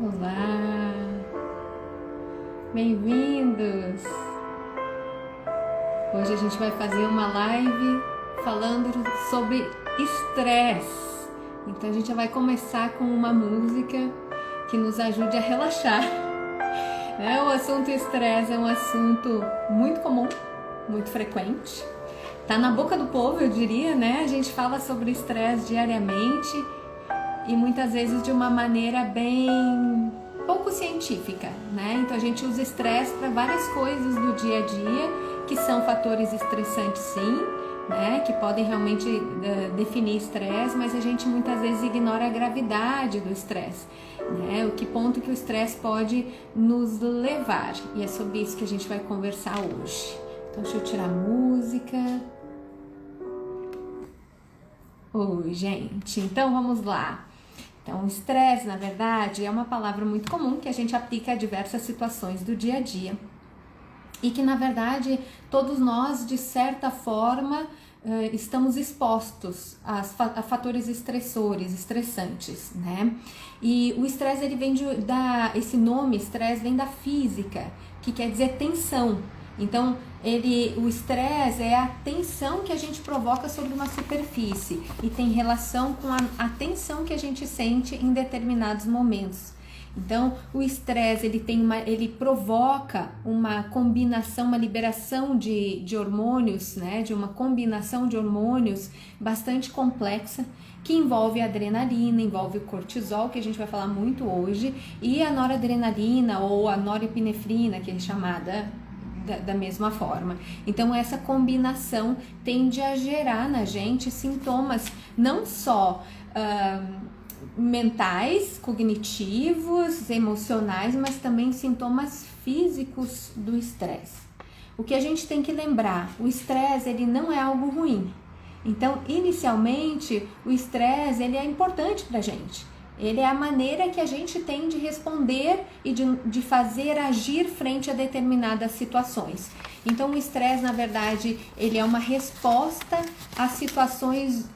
Olá, bem-vindos! Hoje a gente vai fazer uma live falando sobre estresse. Então a gente vai começar com uma música que nos ajude a relaxar. O assunto estresse é um assunto muito comum, muito frequente. Tá na boca do povo, eu diria, né? A gente fala sobre estresse diariamente e muitas vezes de uma maneira bem pouco científica, né? Então a gente usa estresse para várias coisas do dia a dia, que são fatores estressantes sim, né? Que podem realmente definir estresse, mas a gente muitas vezes ignora a gravidade do estresse, né? O que ponto que o estresse pode nos levar, e é sobre isso que a gente vai conversar hoje. Então deixa eu tirar a música. Oi, gente, então vamos lá. Então, estresse, na verdade, é uma palavra muito comum que a gente aplica a diversas situações do dia a dia e que, na verdade, todos nós, de certa forma, estamos expostos a fatores estressores, estressantes, né? E o estresse, ele vem esse nome, estresse, vem da física, que quer dizer tensão. Então, o estresse é a tensão que a gente provoca sobre uma superfície e tem relação com a tensão que a gente sente em determinados momentos. Então, o estresse, ele provoca uma combinação, uma liberação de hormônios, né? De uma combinação de hormônios bastante complexa, que envolve a adrenalina, envolve o cortisol, que a gente vai falar muito hoje, e a noradrenalina ou a norepinefrina, que é chamada da mesma forma. Então essa combinação tende a gerar na gente sintomas não só mentais, cognitivos, emocionais, mas também sintomas físicos do estresse. O que a gente tem que lembrar, o estresse, ele não é algo ruim. Então, inicialmente, o estresse, ele é importante pra gente. Ele é a maneira que a gente tem de responder e de fazer agir frente a determinadas situações. Então, o estresse, na verdade, ele é uma resposta a situações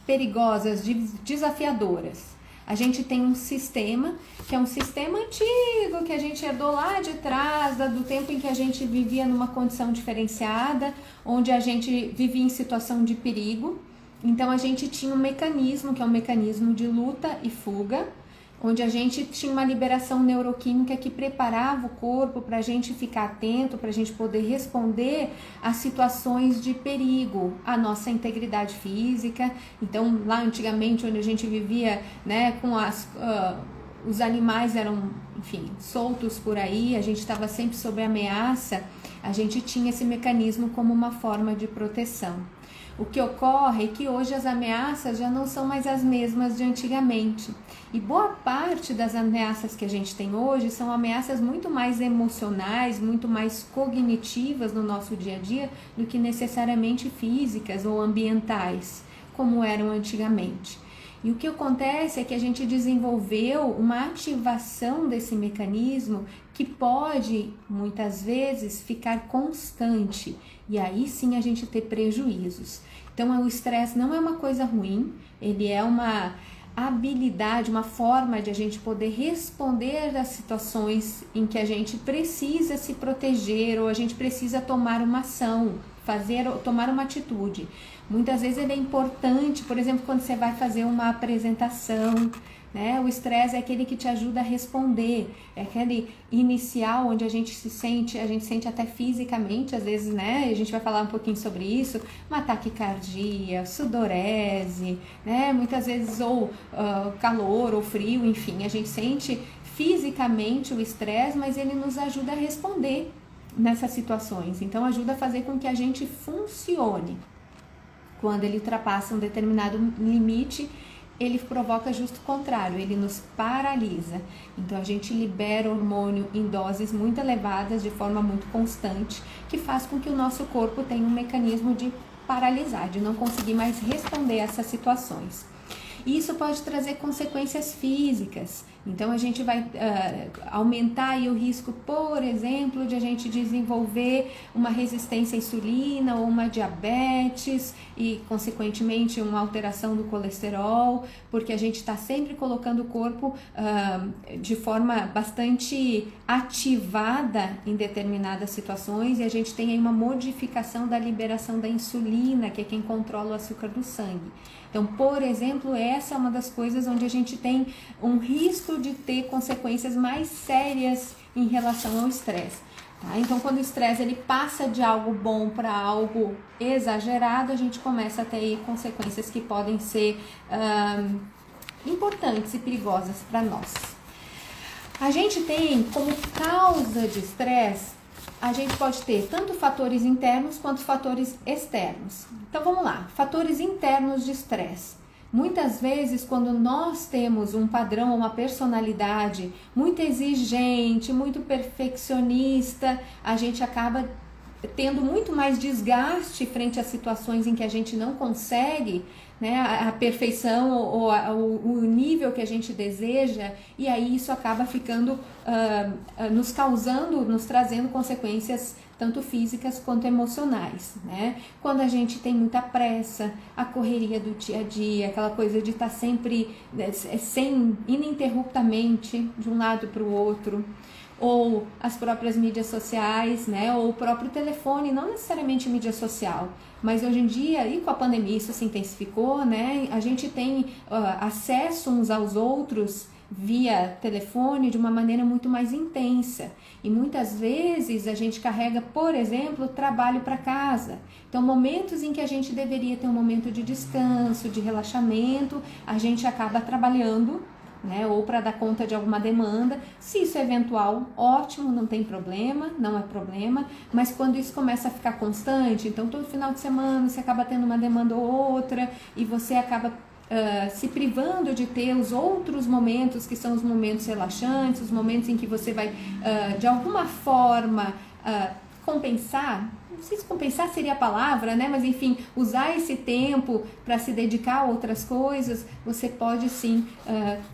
perigosas, desafiadoras. A gente tem um sistema, que é um sistema antigo, que a gente herdou lá de trás, do tempo em que a gente vivia numa condição diferenciada, onde a gente vivia em situação de perigo. Então a gente tinha um mecanismo, que é um mecanismo de luta e fuga, onde a gente tinha uma liberação neuroquímica que preparava o corpo para a gente ficar atento, para a gente poder responder a situações de perigo, à nossa integridade física. Então lá antigamente, onde a gente vivia, né, com os animais eram, enfim, soltos por aí, a gente estava sempre sob ameaça, a gente tinha esse mecanismo como uma forma de proteção. O que ocorre é que hoje as ameaças já não são mais as mesmas de antigamente. E boa parte das ameaças que a gente tem hoje são ameaças muito mais emocionais, muito mais cognitivas no nosso dia a dia do que necessariamente físicas ou ambientais, como eram antigamente. E o que acontece é que a gente desenvolveu uma ativação desse mecanismo que pode, muitas vezes, ficar constante. E aí sim a gente ter prejuízos. Então o estresse não é uma coisa ruim, ele é uma habilidade, uma forma de a gente poder responder às situações em que a gente precisa se proteger ou a gente precisa tomar uma ação, tomar uma atitude. Muitas vezes ele é importante, por exemplo, quando você vai fazer uma apresentação, né? O estresse é aquele que te ajuda a responder, é aquele inicial onde a gente sente até fisicamente, às vezes, né? A gente vai falar um pouquinho sobre isso, uma taquicardia, sudorese, né? Muitas vezes ou calor ou frio, enfim, a gente sente fisicamente o estresse, mas ele nos ajuda a responder nessas situações, então ajuda a fazer com que a gente funcione. Quando ele ultrapassa um determinado limite, ele provoca justo o contrário, ele nos paralisa. Então a gente libera hormônio em doses muito elevadas, de forma muito constante, que faz com que o nosso corpo tenha um mecanismo de paralisar, de não conseguir mais responder a essas situações. E isso pode trazer consequências físicas, Então a gente vai aumentar aí o risco, por exemplo, de a gente desenvolver uma resistência à insulina ou uma diabetes e, consequentemente, uma alteração do colesterol, porque a gente está sempre colocando o corpo de forma bastante ativada em determinadas situações, e a gente tem aí uma modificação da liberação da insulina, que é quem controla o açúcar do sangue. Então, por exemplo, essa é uma das coisas onde a gente tem um risco de ter consequências mais sérias em relação ao estresse. Tá? Então, quando o estresse ele passa de algo bom para algo exagerado, a gente começa a ter aí consequências que podem ser importantes e perigosas para nós. A gente tem como causa de estresse, a gente pode ter tanto fatores internos quanto fatores externos. Então vamos lá, fatores internos de estresse. Muitas vezes, quando nós temos um padrão, uma personalidade muito exigente, muito perfeccionista, a gente acaba tendo muito mais desgaste frente a situações em que a gente não consegue, né, a perfeição ou o nível que a gente deseja, e aí isso acaba ficando, nos trazendo consequências tanto físicas quanto emocionais, né? Quando a gente tem muita pressa, a correria do dia a dia, aquela coisa de estar sempre ininterruptamente de um lado para o outro, ou as próprias mídias sociais, né? Ou o próprio telefone, não necessariamente mídia social, mas hoje em dia, e com a pandemia isso se intensificou, né? A gente tem acesso uns aos outros via telefone de uma maneira muito mais intensa, e muitas vezes a gente carrega, por exemplo, trabalho para casa. Então, momentos em que a gente deveria ter um momento de descanso, de relaxamento, a gente acaba trabalhando, né, ou para dar conta de alguma demanda. Se isso é eventual, ótimo, não tem problema, não é problema, mas quando isso começa a ficar constante, então todo final de semana você acaba tendo uma demanda ou outra, e você acaba se privando de ter os outros momentos, que são os momentos relaxantes, os momentos em que você vai, de alguma forma, compensar. Não sei se compensar seria a palavra, né? Mas enfim, usar esse tempo para se dedicar a outras coisas, você pode sim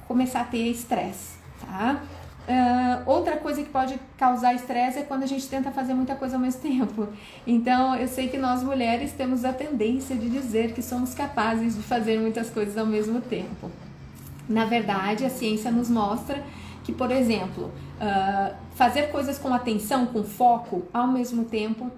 começar a ter estresse, tá? Outra coisa que pode causar estresse é quando a gente tenta fazer muita coisa ao mesmo tempo. Então, eu sei que nós mulheres temos a tendência de dizer que somos capazes de fazer muitas coisas ao mesmo tempo. Na verdade, a ciência nos mostra que, por exemplo, fazer coisas com atenção, com foco, ao mesmo tempo,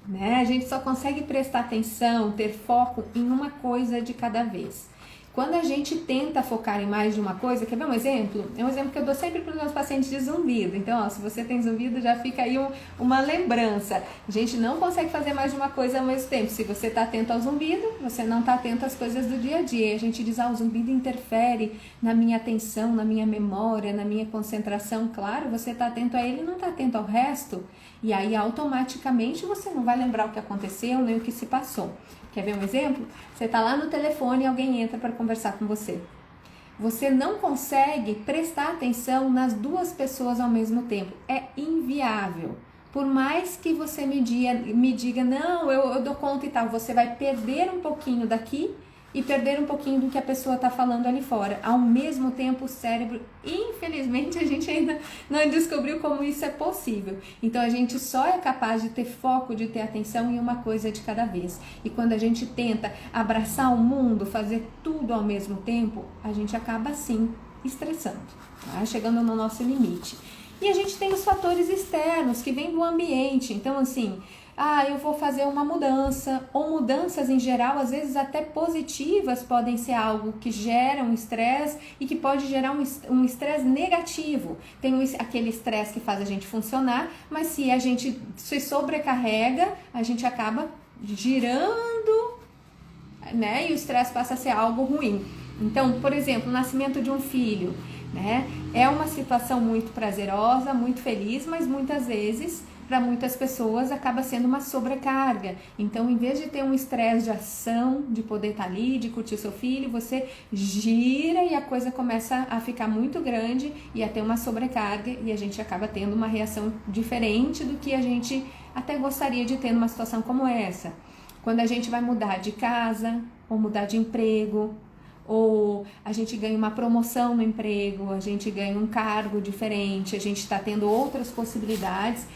né? A gente só consegue prestar atenção, ter foco em uma coisa de cada vez. Quando a gente tenta focar em mais de uma coisa, quer ver um exemplo? É um exemplo que eu dou sempre para os meus pacientes de zumbido. Então, ó, se você tem zumbido, já fica aí uma lembrança. A gente não consegue fazer mais de uma coisa ao mesmo tempo. Se você está atento ao zumbido, você não está atento às coisas do dia a dia. A gente diz, o zumbido interfere na minha atenção, na minha memória, na minha concentração. Claro, você está atento a ele e não está atento ao resto. E aí, automaticamente, você não vai lembrar o que aconteceu, nem o que se passou. Quer ver um exemplo? Você está lá no telefone e alguém entra para conversar com você. Você não consegue prestar atenção nas duas pessoas ao mesmo tempo. É inviável. Por mais que você me diga, não, eu dou conta e tal, você vai perder um pouquinho daqui e perder um pouquinho do que a pessoa está falando ali fora. Ao mesmo tempo, o cérebro, infelizmente, a gente ainda não descobriu como isso é possível. Então, a gente só é capaz de ter foco, de ter atenção em uma coisa de cada vez. E quando a gente tenta abraçar o mundo, fazer tudo ao mesmo tempo, a gente acaba, sim, estressando, tá? Chegando no nosso limite. E a gente tem os fatores externos, que vêm do ambiente. Então, assim, eu vou fazer uma mudança, ou mudanças em geral, às vezes até positivas, podem ser algo que gera um estresse e que pode gerar um estresse negativo. Tem aquele estresse que faz a gente funcionar, mas se a gente se sobrecarrega, a gente acaba girando, né? E o estresse passa a ser algo ruim. Então, por exemplo, o nascimento de um filho, né? É uma situação muito prazerosa, muito feliz, mas muitas vezes, para muitas pessoas, acaba sendo uma sobrecarga. Então, em vez de ter um estresse de ação, de poder estar ali, de curtir seu filho, você gira e a coisa começa a ficar muito grande e a ter uma sobrecarga, e a gente acaba tendo uma reação diferente do que a gente até gostaria de ter numa situação como essa. Quando a gente vai mudar de casa, ou mudar de emprego, ou a gente ganha uma promoção no emprego, a gente ganha um cargo diferente, a gente está tendo outras possibilidades.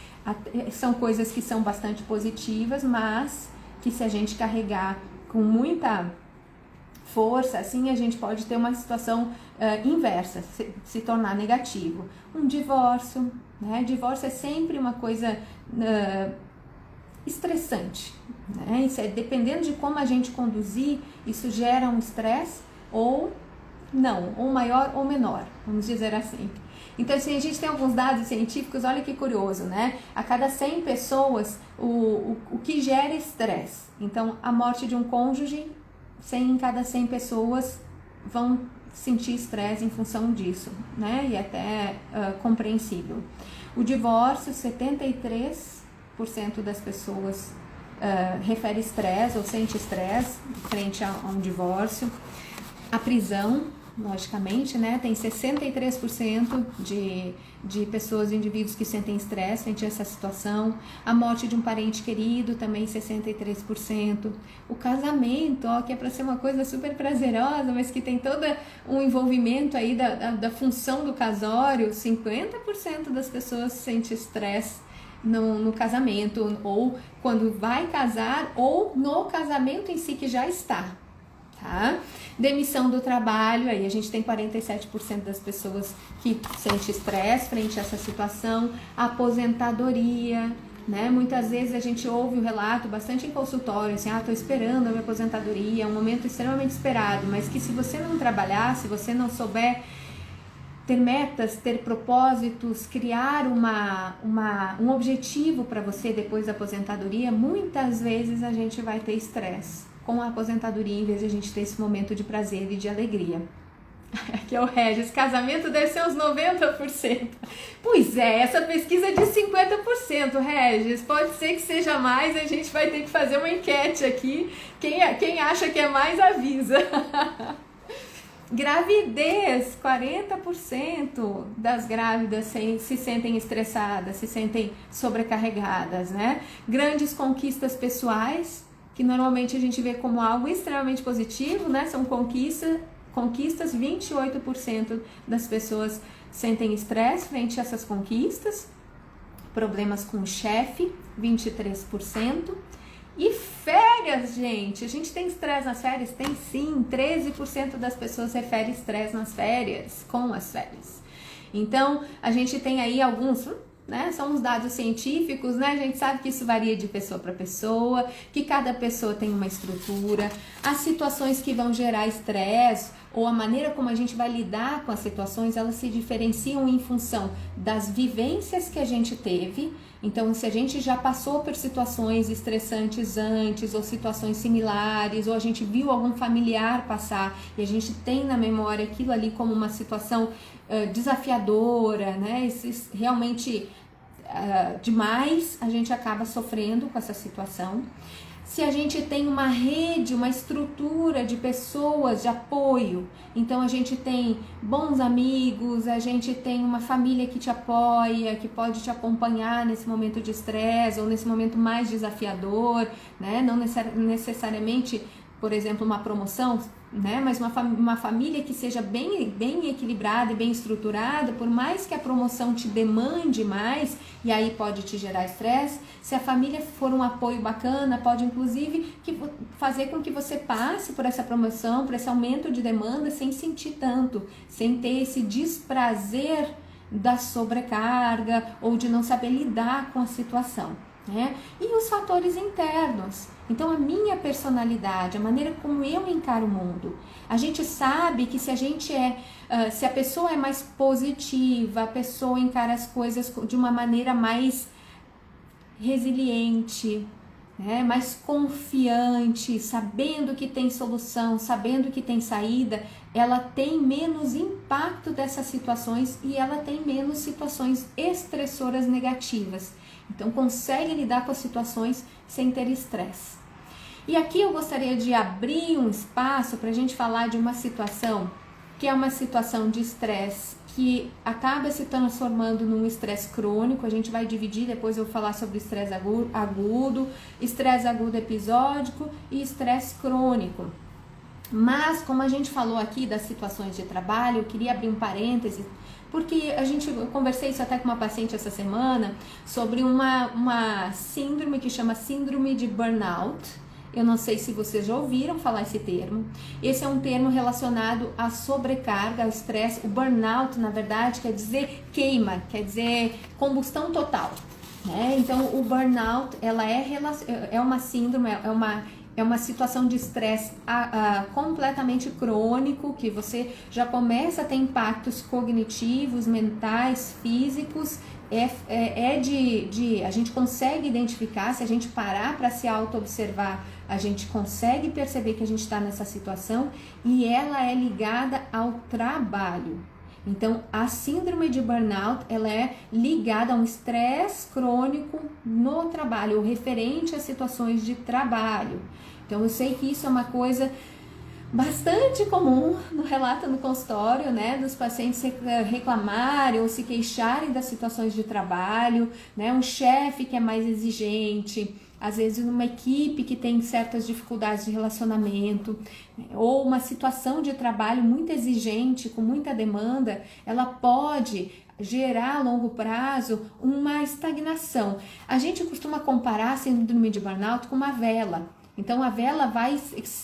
São coisas que são bastante positivas, mas que se a gente carregar com muita força, assim, a gente pode ter uma situação inversa, se tornar negativo. Um divórcio, né? Divórcio é sempre uma coisa estressante, né? Isso dependendo de como a gente conduzir, isso gera um estresse ou não, ou maior ou menor, vamos dizer assim. Então, assim, a gente tem alguns dados científicos, olha que curioso, né? A cada 100 pessoas, o que gera estresse. Então, a morte de um cônjuge, 100 em cada 100 pessoas vão sentir estresse em função disso, né? E até compreensível. O divórcio, 73% das pessoas refere estresse ou sente estresse frente a um divórcio. A prisão, logicamente, né, tem 63% de pessoas, de indivíduos que sentem estresse frente a essa situação. A morte de um parente querido, também 63%. O casamento, ó, que é para ser uma coisa super prazerosa, mas que tem todo um envolvimento aí da função do casório, 50% das pessoas sentem estresse no casamento, ou quando vai casar, ou no casamento em si que já está. Tá? Demissão do trabalho, aí a gente tem 47% das pessoas que sente estresse frente a essa situação. Aposentadoria, né? Muitas vezes a gente ouve o relato bastante em consultório, assim, tô esperando a minha aposentadoria, é um momento extremamente esperado, mas que se você não trabalhar, se você não souber ter metas, ter propósitos, criar um objetivo para você depois da aposentadoria, muitas vezes a gente vai ter estresse com a aposentadoria, em vez de a gente ter esse momento de prazer e de alegria. Aqui é o Regis, casamento deve ser uns 90%. Pois é, essa pesquisa é de 50%, Regis. Pode ser que seja mais, a gente vai ter que fazer uma enquete aqui. Quem acha que é mais, avisa. Gravidez, 40% das grávidas se sentem estressadas, se sentem sobrecarregadas, né? Grandes conquistas pessoais, que normalmente a gente vê como algo extremamente positivo, né? São conquistas, 28% das pessoas sentem estresse frente a essas conquistas. Problemas com o chefe, 23%. E férias, gente, a gente tem estresse nas férias? Tem sim, 13% das pessoas referem estresse nas férias, com as férias. Então, a gente tem aí alguns, né, são os dados científicos, né, a gente sabe que isso varia de pessoa para pessoa, que cada pessoa tem uma estrutura, as situações que vão gerar estresse, ou a maneira como a gente vai lidar com as situações, elas se diferenciam em função das vivências que a gente teve. Então, se a gente já passou por situações estressantes antes, ou situações similares, ou a gente viu algum familiar passar, e a gente tem na memória aquilo ali como uma situação desafiadora, né? Realmente demais, a gente acaba sofrendo com essa situação. Se a gente tem uma rede, uma estrutura de pessoas de apoio, então a gente tem bons amigos, a gente tem uma família que te apoia, que pode te acompanhar nesse momento de estresse ou nesse momento mais desafiador, né? Não necessariamente, por exemplo, uma promoção, né? Mas uma família que seja bem equilibrada e bem estruturada, por mais que a promoção te demande mais, e aí pode te gerar estresse, se a família for um apoio bacana, pode inclusive fazer com que você passe por essa promoção, por esse aumento de demanda, sem sentir tanto, sem ter esse desprazer da sobrecarga ou de não saber lidar com a situação, né? E os fatores internos, então a minha personalidade, a maneira como eu encaro o mundo. A gente sabe que se a pessoa é mais positiva, a pessoa encara as coisas de uma maneira mais resiliente, né? Mais confiante, sabendo que tem solução, sabendo que tem saída, ela tem menos impacto dessas situações e ela tem menos situações estressoras negativas. Então, consegue lidar com as situações sem ter estresse. E aqui eu gostaria de abrir um espaço para a gente falar de uma situação que é uma situação de estresse que acaba se transformando num estresse crônico. A gente vai dividir, depois eu vou falar sobre estresse agudo episódico e estresse crônico. Mas, como a gente falou aqui das situações de trabalho, eu queria abrir um parêntese, porque eu conversei isso até com uma paciente essa semana, sobre uma síndrome que chama síndrome de burnout. Eu não sei se vocês já ouviram falar esse termo. Esse é um termo relacionado à sobrecarga, ao estresse. O burnout, na verdade, quer dizer queima, quer dizer combustão total, né? Então, o burnout, ela é uma síndrome, é uma situação de estresse completamente crônico, que você já começa a ter impactos cognitivos, mentais, físicos. A gente consegue identificar, se a gente parar para se auto-observar, a gente consegue perceber que a gente está nessa situação, e ela é ligada ao trabalho. Então, a síndrome de burnout, ela é ligada a um estresse crônico no trabalho, ou referente a situações de trabalho. Então, eu sei que isso é uma coisa bastante comum no relato no consultório, né, dos pacientes reclamarem ou se queixarem das situações de trabalho, né, um chefe que é mais exigente, às vezes uma equipe que tem certas dificuldades de relacionamento, ou uma situação de trabalho muito exigente, com muita demanda, ela pode gerar a longo prazo uma estagnação. A gente costuma comparar a síndrome de burnout com uma vela. Então a vela vai,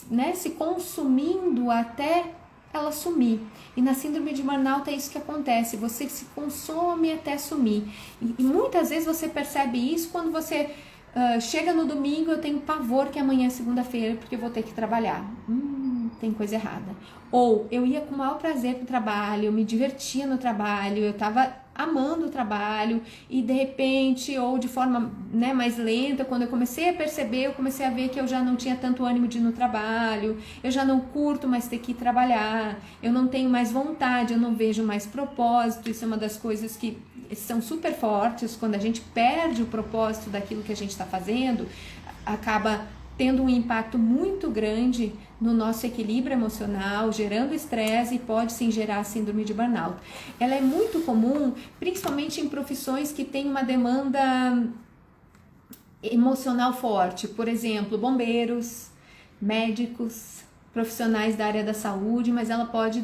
né, se consumindo até ela sumir. E na síndrome de burnout é isso que acontece, você se consome até sumir. E muitas vezes você percebe isso quando você chega no domingo, eu tenho pavor que amanhã é segunda-feira porque eu vou ter que trabalhar. Tem coisa errada. Ou eu ia com o maior prazer pro trabalho, eu me divertia no trabalho, eu estava amando o trabalho, e de repente, ou de forma, né, mais lenta, quando eu comecei a perceber, eu comecei a ver que eu já não tinha tanto ânimo de ir no trabalho, eu já não curto mais ter que ir trabalhar, eu não tenho mais vontade, eu não vejo mais propósito. Isso é uma das coisas que são super fortes. Quando a gente perde o propósito daquilo que a gente está fazendo, acaba tendo um impacto muito grande no nosso equilíbrio emocional, gerando estresse, e pode sim gerar a síndrome de burnout. Ela é muito comum, principalmente em profissões que têm uma demanda emocional forte, por exemplo, bombeiros, médicos, profissionais da área da saúde, mas ela pode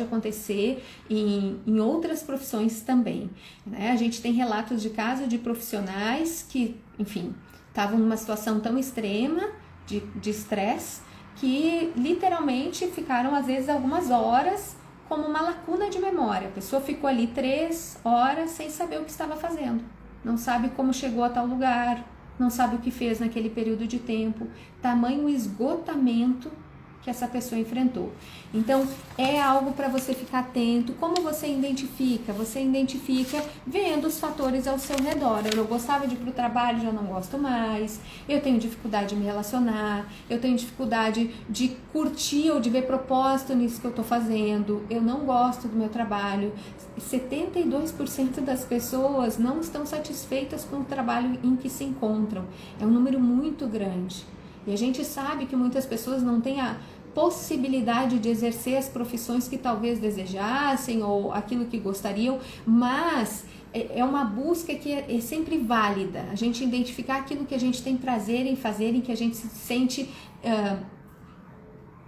acontecer em outras profissões também, né? A gente tem relatos de casos de profissionais que, enfim, estavam numa situação tão extrema de estresse que literalmente ficaram às vezes algumas horas como uma lacuna de memória. A pessoa ficou ali 3 horas sem saber o que estava fazendo, não sabe como chegou a tal lugar, não sabe o que fez naquele período de tempo, tamanho esgotamento que essa pessoa enfrentou. Então, é algo para você ficar atento. Como você identifica? Você identifica vendo os fatores ao seu redor. Eu gostava de ir para o trabalho, já não gosto mais. Eu tenho dificuldade de me relacionar. Eu tenho dificuldade de curtir ou de ver propósito nisso que eu estou fazendo. Eu não gosto do meu trabalho. 72% das pessoas não estão satisfeitas com o trabalho em que se encontram. É um número muito grande. E a gente sabe que muitas pessoas não têm a possibilidade de exercer as profissões que talvez desejassem ou aquilo que gostariam, mas é uma busca que é sempre válida. A gente identificar aquilo que a gente tem prazer em fazer, em que a gente se sente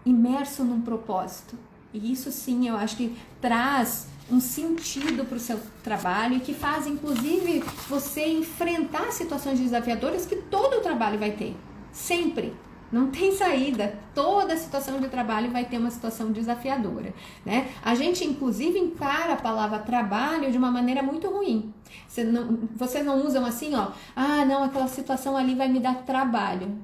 imerso num propósito. E isso sim, eu acho que traz um sentido para o seu trabalho e que faz, inclusive, você enfrentar situações desafiadoras que todo o trabalho vai ter. Sempre. Não tem saída. Toda situação de trabalho vai ter uma situação desafiadora, né? A gente, inclusive, encara a palavra trabalho de uma maneira muito ruim. Vocês não usam assim, ó. Ah, não, aquela situação ali vai me dar trabalho.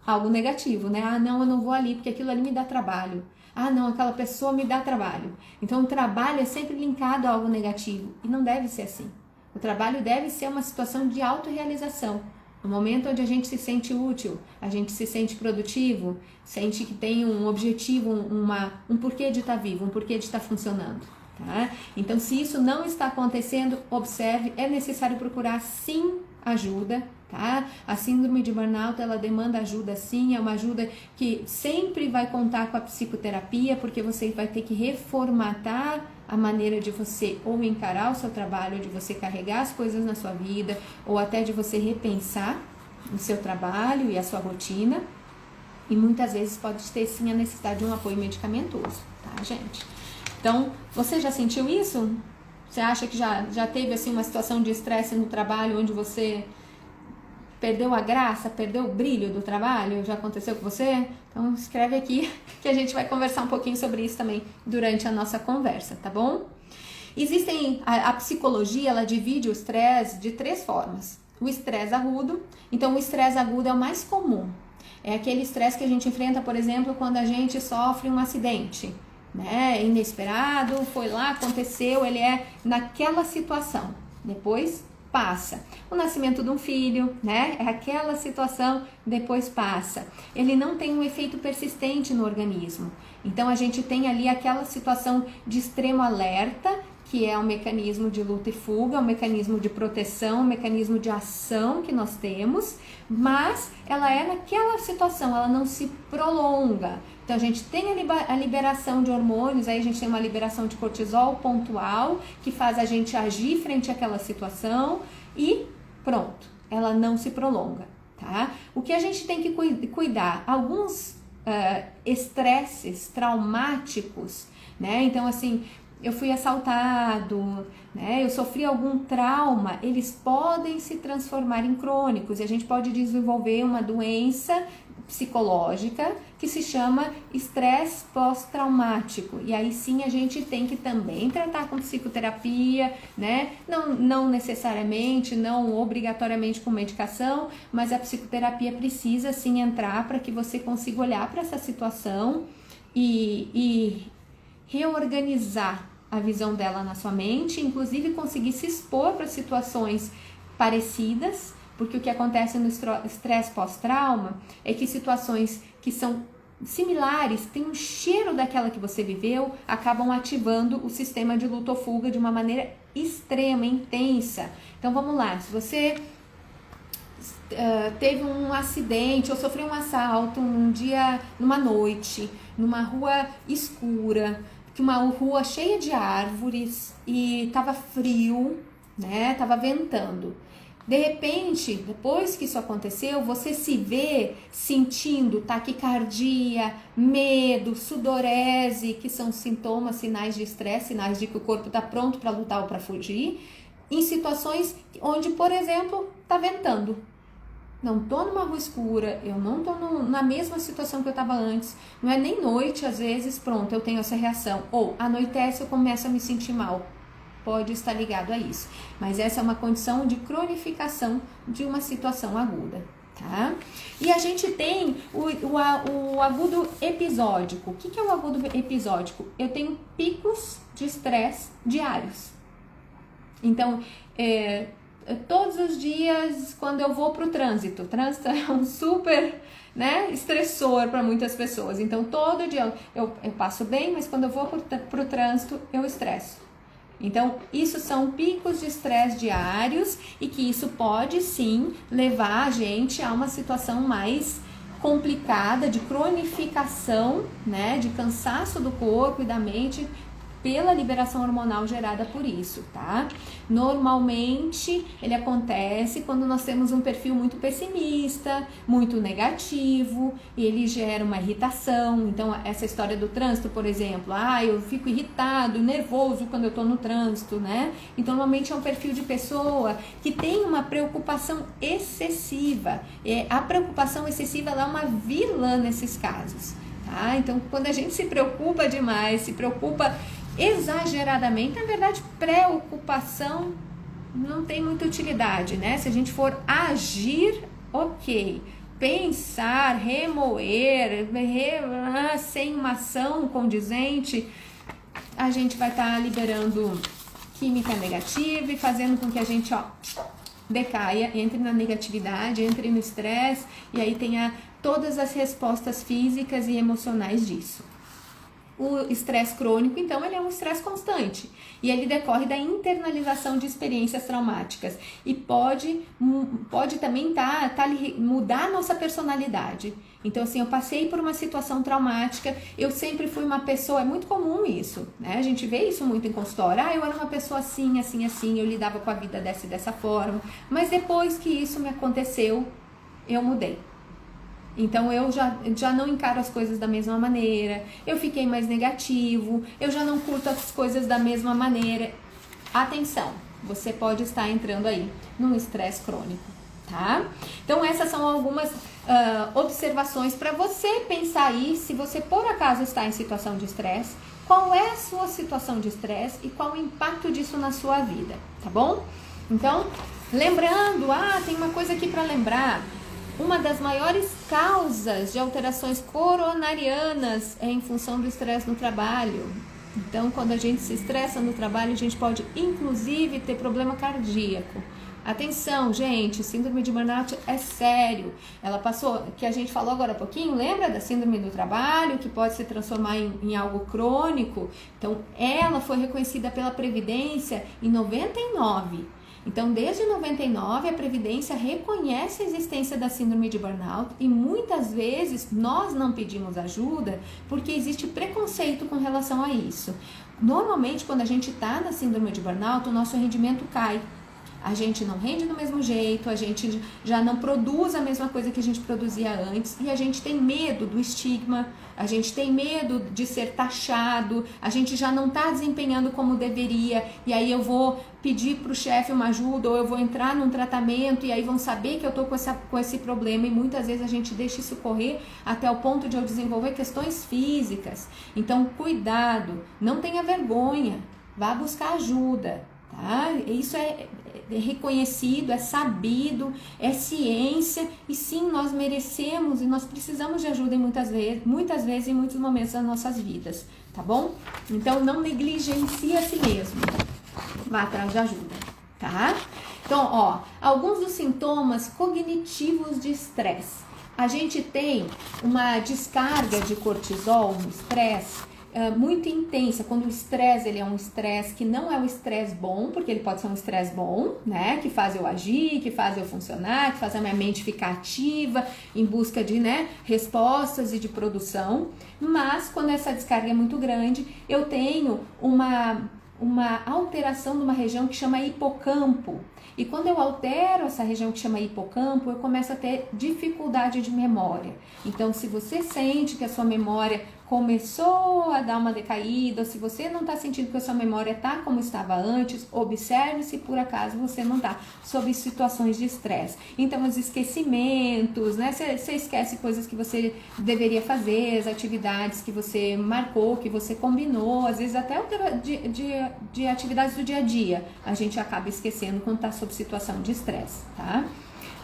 Algo negativo, né? Ah, não, eu não vou ali porque aquilo ali me dá trabalho. Ah, não, aquela pessoa me dá trabalho. Então, o trabalho é sempre linkado a algo negativo. E não deve ser assim. O trabalho deve ser uma situação de autorrealização. No momento onde a gente se sente útil, a gente se sente produtivo, sente que tem um objetivo, um porquê de estar vivo, um porquê de estar funcionando. Tá? Então, se isso não está acontecendo, observe, é necessário procurar sim ajuda. Tá? A síndrome de burnout, ela demanda ajuda sim, é uma ajuda que sempre vai contar com a psicoterapia, porque você vai ter que reformatar a maneira de você ou encarar o seu trabalho, de você carregar as coisas na sua vida, ou até de você repensar o seu trabalho e a sua rotina. E muitas vezes pode ter sim a necessidade de um apoio medicamentoso, tá, gente? Então, você já sentiu isso? Você acha que já teve assim uma situação de estresse no trabalho onde você perdeu a graça, perdeu o brilho do trabalho? Já aconteceu com você? Então escreve aqui que a gente vai conversar um pouquinho sobre isso também durante a nossa conversa, tá bom? Existem, a psicologia, ela divide o estresse de 3 formas. O estresse agudo, então o estresse agudo é o mais comum. É aquele estresse que a gente enfrenta, por exemplo, quando a gente sofre um acidente, né? Inesperado, foi lá, aconteceu, ele é naquela situação. Depois passa. O nascimento de um filho, né? É aquela situação, depois passa. Ele não tem um efeito persistente no organismo. Então a gente tem ali aquela situação de extremo alerta, que é um mecanismo de luta e fuga, um mecanismo de proteção, um mecanismo de ação que nós temos, mas ela é naquela situação, ela não se prolonga. Então a gente tem a liberação de hormônios, aí a gente tem uma liberação de cortisol pontual, que faz a gente agir frente àquela situação e pronto, ela não se prolonga, tá? O que a gente tem que cuidar, alguns estresses traumáticos, né? Então assim, eu fui assaltado, né? Eu sofri algum trauma, eles podem se transformar em crônicos e a gente pode desenvolver uma doença psicológica que se chama estresse pós-traumático. E aí sim a gente tem que também tratar com psicoterapia, né? Não necessariamente, não obrigatoriamente com medicação, mas a psicoterapia precisa sim entrar para que você consiga olhar para essa situação e reorganizar a visão dela na sua mente, inclusive conseguir se expor para situações parecidas, porque o que acontece no estresse pós-trauma é que situações que são similares, têm um cheiro daquela que você viveu, acabam ativando o sistema de luta ou fuga de uma maneira extrema, intensa. Então vamos lá, se você teve um acidente ou sofreu um assalto um dia, numa noite, numa rua escura, uma rua cheia de árvores e tava frio, né? Tava ventando. De repente, depois que isso aconteceu, você se vê sentindo taquicardia, medo, sudorese, que são sintomas, sinais de estresse, sinais de que o corpo está pronto para lutar ou para fugir, em situações onde, por exemplo, tá ventando. Não tô numa rua escura, eu não tô na mesma situação que eu estava antes, não é nem noite, às vezes, pronto, eu tenho essa reação. Ou anoitece, eu começo a me sentir mal. Pode estar ligado a isso. Mas essa é uma condição de cronificação de uma situação aguda, tá? E a gente tem o agudo episódico. O que é o agudo episódico? Eu tenho picos de estresse diários. Então, todos os dias, quando eu vou para o trânsito é um super, né, estressor para muitas pessoas. Então, todo dia eu passo bem, mas quando eu vou para o trânsito, eu estresso. Então, isso são picos de estresse diários e que isso pode sim levar a gente a uma situação mais complicada de cronificação, né, de cansaço do corpo e da mente pela liberação hormonal gerada por isso, tá? Normalmente, ele acontece quando nós temos um perfil muito pessimista, muito negativo, e ele gera uma irritação. Então, essa história do trânsito, por exemplo, eu fico irritado, nervoso quando eu tô no trânsito, né? Então, normalmente é um perfil de pessoa que tem uma preocupação excessiva. A preocupação excessiva, ela é uma vilã nesses casos, tá? Então, quando a gente se preocupa demais, se preocupa exageradamente, na verdade, preocupação não tem muita utilidade, né? Se a gente for agir, ok. Pensar, remoer, sem uma ação condizente, a gente vai estar liberando química negativa e fazendo com que a gente, decaia, entre na negatividade, entre no estresse e aí tenha todas as respostas físicas e emocionais disso. O estresse crônico, então, ele é um estresse constante e ele decorre da internalização de experiências traumáticas e pode também mudar a nossa personalidade. Então, assim, eu passei por uma situação traumática, eu sempre fui uma pessoa, é muito comum isso, né? A gente vê isso muito em consultório, eu era uma pessoa assim, assim, assim, eu lidava com a vida dessa e dessa forma, mas depois que isso me aconteceu, eu mudei. Então eu já não encaro as coisas da mesma maneira, eu fiquei mais negativo, eu já não curto as coisas da mesma maneira. Atenção, você pode estar entrando aí num estresse crônico, tá? Então essas são algumas observações para você pensar aí, se você por acaso está em situação de estresse, qual é a sua situação de estresse e qual o impacto disso na sua vida, tá bom? Então, lembrando, tem uma coisa aqui para lembrar. Uma das maiores causas de alterações coronarianas é em função do estresse no trabalho. Então, quando a gente se estressa no trabalho, a gente pode, inclusive, ter problema cardíaco. Atenção, gente, síndrome de burnout é sério. Ela passou, que a gente falou agora há pouquinho, lembra da síndrome do trabalho, que pode se transformar em algo crônico? Então, ela foi reconhecida pela Previdência em 99. Então, desde 99, a Previdência reconhece a existência da síndrome de burnout e muitas vezes nós não pedimos ajuda porque existe preconceito com relação a isso. Normalmente, quando a gente está na síndrome de burnout, o nosso rendimento cai. A gente não rende do mesmo jeito, a gente já não produz a mesma coisa que a gente produzia antes e a gente tem medo do estigma, a gente tem medo de ser taxado, a gente já não está desempenhando como deveria e aí eu vou pedir para o chefe uma ajuda ou eu vou entrar num tratamento e aí vão saber que eu estou com esse problema e muitas vezes a gente deixa isso correr até o ponto de eu desenvolver questões físicas. Então, cuidado, não tenha vergonha, vá buscar ajuda. Tá? Isso é reconhecido, é sabido, é ciência e sim, nós merecemos e nós precisamos de ajuda muitas vezes em muitos momentos das nossas vidas, tá bom? Então não negligencie a si mesmo, vá atrás de ajuda, tá? Então, alguns dos sintomas cognitivos de estresse. A gente tem uma descarga de cortisol no estresse muito intensa, quando o estresse ele é um estresse que não é um estresse bom, porque ele pode ser um estresse bom, né, que faz eu agir, que faz eu funcionar, que faz a minha mente ficar ativa em busca de, respostas e de produção, mas quando essa descarga é muito grande, eu tenho uma alteração de uma região que chama hipocampo. E quando eu altero essa região que chama hipocampo, eu começo a ter dificuldade de memória. Então, se você sente que a sua memória começou a dar uma decaída, ou se você não está sentindo que a sua memória está como estava antes, observe se por acaso você não está sob situações de estresse. Então, os esquecimentos, Você esquece coisas que você deveria fazer, as atividades que você marcou, que você combinou, às vezes até de atividades do dia a dia, a gente acaba esquecendo quando está sob situação de estresse, tá?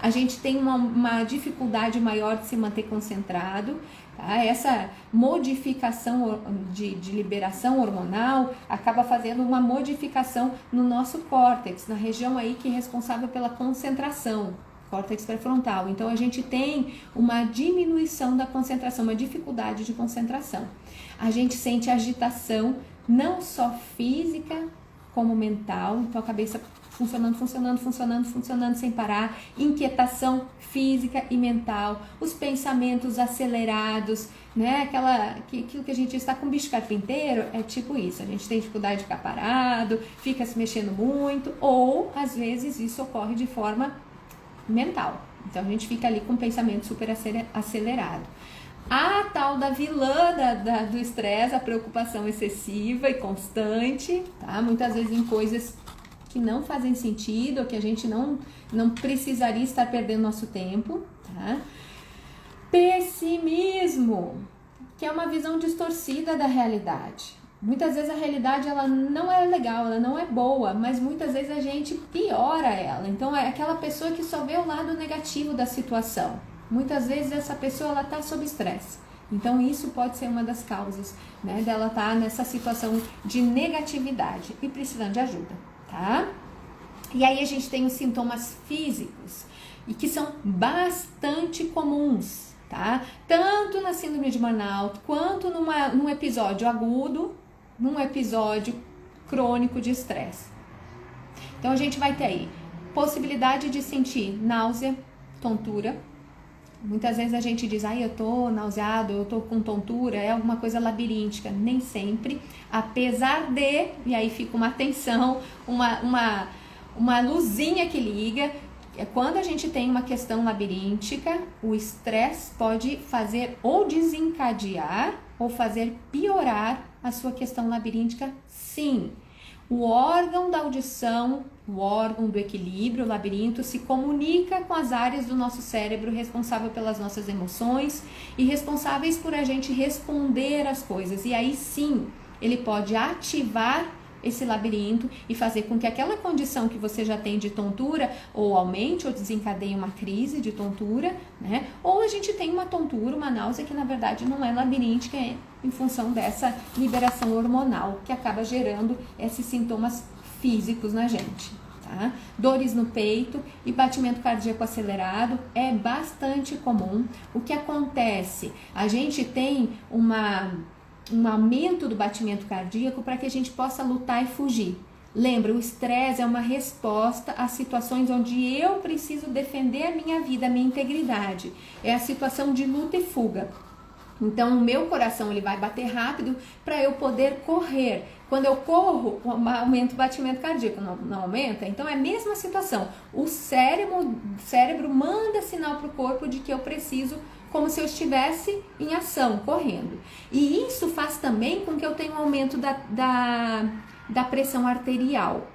A gente tem uma dificuldade maior de se manter concentrado, tá? Essa modificação de liberação hormonal acaba fazendo uma modificação no nosso córtex, na região aí que é responsável pela concentração, córtex pré-frontal. Então a gente tem uma diminuição da concentração, uma dificuldade de concentração. A gente sente agitação não só física como mental, então a cabeça funcionando sem parar, inquietação física e mental, os pensamentos acelerados, aquilo que a gente está com bicho carpinteiro, é tipo isso, a gente tem dificuldade de ficar parado, fica se mexendo muito, ou às vezes isso ocorre de forma mental, então a gente fica ali com o pensamento super acelerado. A tal da vilã do estresse, a preocupação excessiva e constante, tá? Muitas vezes em coisas que não fazem sentido, ou que a gente não precisaria estar perdendo nosso tempo, tá? Pessimismo, que é uma visão distorcida da realidade. Muitas vezes a realidade ela não é legal, ela não é boa, mas muitas vezes a gente piora ela. Então é aquela pessoa que só vê o lado negativo da situação. Muitas vezes essa pessoa ela está sob estresse. Então isso pode ser uma das causas, dela estar nessa situação de negatividade e precisando de ajuda. Tá? E aí a gente tem os sintomas físicos e que são bastante comuns, tá? Tanto na síndrome de burnout quanto num episódio agudo, num episódio crônico de estresse. Então a gente vai ter aí possibilidade de sentir náusea, tontura. Muitas vezes a gente diz, eu tô nauseado, eu tô com tontura, é alguma coisa labiríntica. Nem sempre, apesar de, e aí fica uma atenção, uma luzinha que liga, Quando a gente tem uma questão labiríntica, o estresse pode fazer ou desencadear ou fazer piorar a sua questão labiríntica, sim. O órgão da audição, o órgão do equilíbrio, o labirinto, se comunica com as áreas do nosso cérebro responsável pelas nossas emoções e responsáveis por a gente responder às coisas. E aí sim, ele pode ativar esse labirinto e fazer com que aquela condição que você já tem de tontura ou aumente ou desencadeie uma crise de tontura, né? Ou a gente tem uma tontura, uma náusea que na verdade não é labiríntica, é em função dessa liberação hormonal que acaba gerando esses sintomas físicos na gente. Tá? Dores no peito e batimento cardíaco acelerado é bastante comum. O que acontece? A gente tem um aumento do batimento cardíaco para que a gente possa lutar e fugir. Lembra, o estresse é uma resposta a situações onde eu preciso defender a minha vida, a minha integridade. É a situação de luta e fuga. Então, o meu coração ele vai bater rápido para eu poder correr. Quando eu corro, aumenta o batimento cardíaco, não aumenta? Então, é a mesma situação. O cérebro manda sinal para o corpo de que eu preciso, como se eu estivesse em ação, correndo. E isso faz também com que eu tenha um aumento da pressão arterial.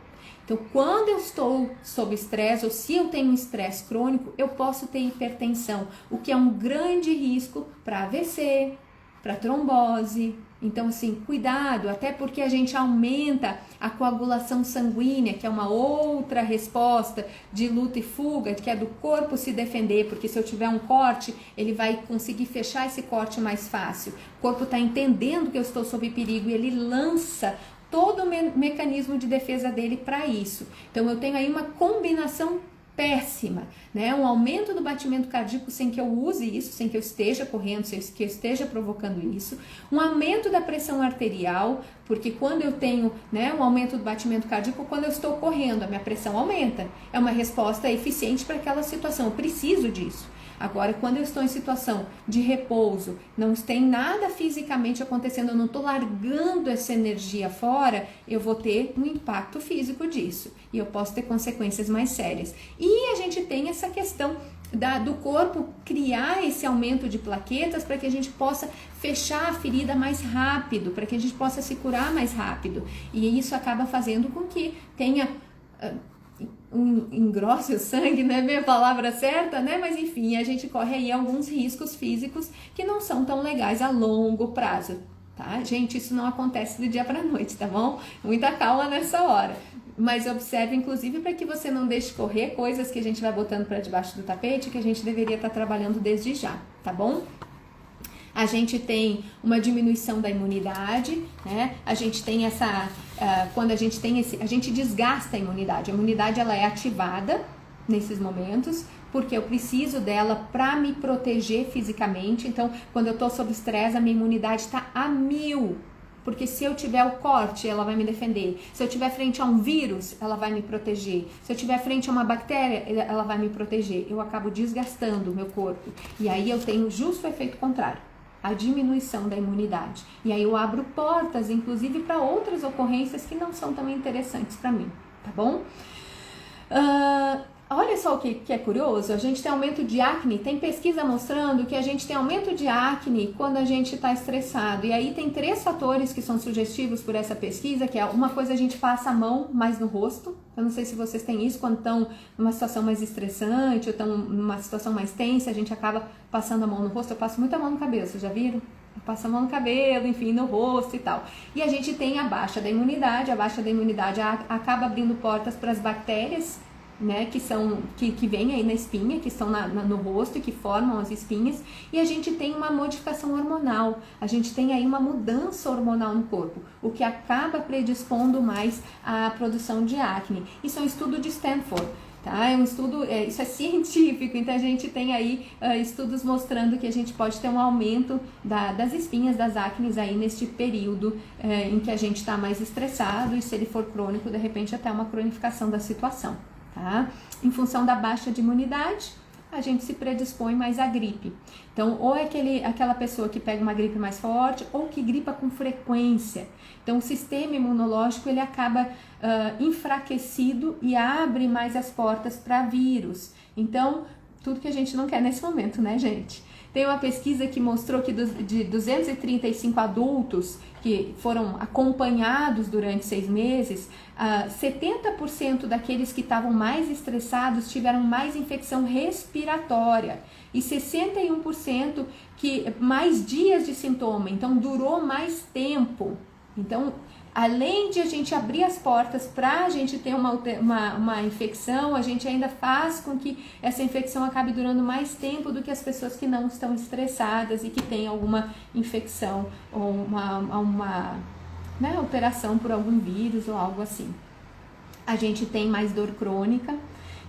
Então, quando eu estou sob estresse, ou se eu tenho um estresse crônico, eu posso ter hipertensão, o que é um grande risco para AVC, para trombose. Então, assim, cuidado, até porque a gente aumenta a coagulação sanguínea, que é uma outra resposta de luta e fuga, que é do corpo se defender, porque se eu tiver um corte, ele vai conseguir fechar esse corte mais fácil. O corpo está entendendo que eu estou sob perigo e ele lança todo o mecanismo de defesa dele para isso. Então, eu tenho aí uma combinação péssima, né? Um aumento do batimento cardíaco sem que eu use isso, sem que eu esteja correndo, sem que eu esteja provocando isso. Um aumento da pressão arterial, porque quando eu tenho, né, um aumento do batimento cardíaco, quando eu estou correndo, a minha pressão aumenta. É uma resposta eficiente para aquela situação, eu preciso disso. Agora, quando eu estou em situação de repouso, não tem nada fisicamente acontecendo, eu não estou largando essa energia fora, eu vou ter um impacto físico disso. E eu posso ter consequências mais sérias. E a gente tem essa questão do corpo criar esse aumento de plaquetas para que a gente possa fechar a ferida mais rápido, para que a gente possa se curar mais rápido. E isso acaba fazendo com que tenha... engrosse o sangue, não é a minha palavra certa, né? Mas enfim, a gente corre aí alguns riscos físicos que não são tão legais a longo prazo, tá? Gente, isso não acontece do dia para noite, tá bom? Muita calma nessa hora. Mas observe, inclusive, para que você não deixe correr coisas que a gente vai botando para debaixo do tapete, que a gente deveria estar trabalhando desde já, tá bom? A gente tem uma diminuição da imunidade, né? A gente tem quando a gente tem a gente desgasta a imunidade ela é ativada nesses momentos, porque eu preciso dela para me proteger fisicamente. Então, quando eu estou sob estresse, a minha imunidade está a 1000, porque se eu tiver o corte, ela vai me defender. Se eu tiver frente a um vírus, ela vai me proteger. Se eu tiver frente a uma bactéria, ela vai me proteger. Eu acabo desgastando o meu corpo, e aí eu tenho justo o efeito contrário, a diminuição da imunidade. E aí eu abro portas, inclusive, para outras ocorrências que não são tão interessantes para mim, tá bom? Olha só o que é curioso, a gente tem aumento de acne, tem pesquisa mostrando que a gente tem aumento de acne quando a gente está estressado. E aí tem 3 fatores que são sugestivos por essa pesquisa, que é uma coisa, a gente passa a mão mais no rosto. Eu não sei se vocês têm isso, quando estão numa situação mais estressante ou estão numa situação mais tensa, a gente acaba passando a mão no rosto. Eu passo muita mão no cabelo, vocês já viram? Eu passo a mão no cabelo, enfim, no rosto e tal. E a gente tem a baixa da imunidade acaba abrindo portas para as bactérias, né, que vem aí na espinha, que estão no rosto e que formam as espinhas, e a gente tem uma modificação hormonal, a gente tem aí uma mudança hormonal no corpo, o que acaba predispondo mais à produção de acne. Isso é um estudo de Stanford, tá? É um estudo, isso é científico, então a gente tem aí estudos mostrando que a gente pode ter um aumento das espinhas, das acnes aí neste período em que a gente está mais estressado, e se ele for crônico, de repente até uma cronificação da situação. Tá? Em função da baixa de imunidade, a gente se predispõe mais à gripe. Então, ou é aquela pessoa que pega uma gripe mais forte, ou que gripa com frequência. Então, o sistema imunológico, ele acaba enfraquecido e abre mais as portas para vírus. Então, tudo que a gente não quer nesse momento, né, gente? Tem uma pesquisa que mostrou que de 235 adultos que foram acompanhados durante 6 meses, 70% daqueles que estavam mais estressados tiveram mais infecção respiratória e 61% que mais dias de sintoma, então durou mais tempo. Então, além de a gente abrir as portas para a gente ter uma infecção, a gente ainda faz com que essa infecção acabe durando mais tempo do que as pessoas que não estão estressadas e que têm alguma infecção ou uma alteração por algum vírus ou algo assim. A gente tem mais dor crônica,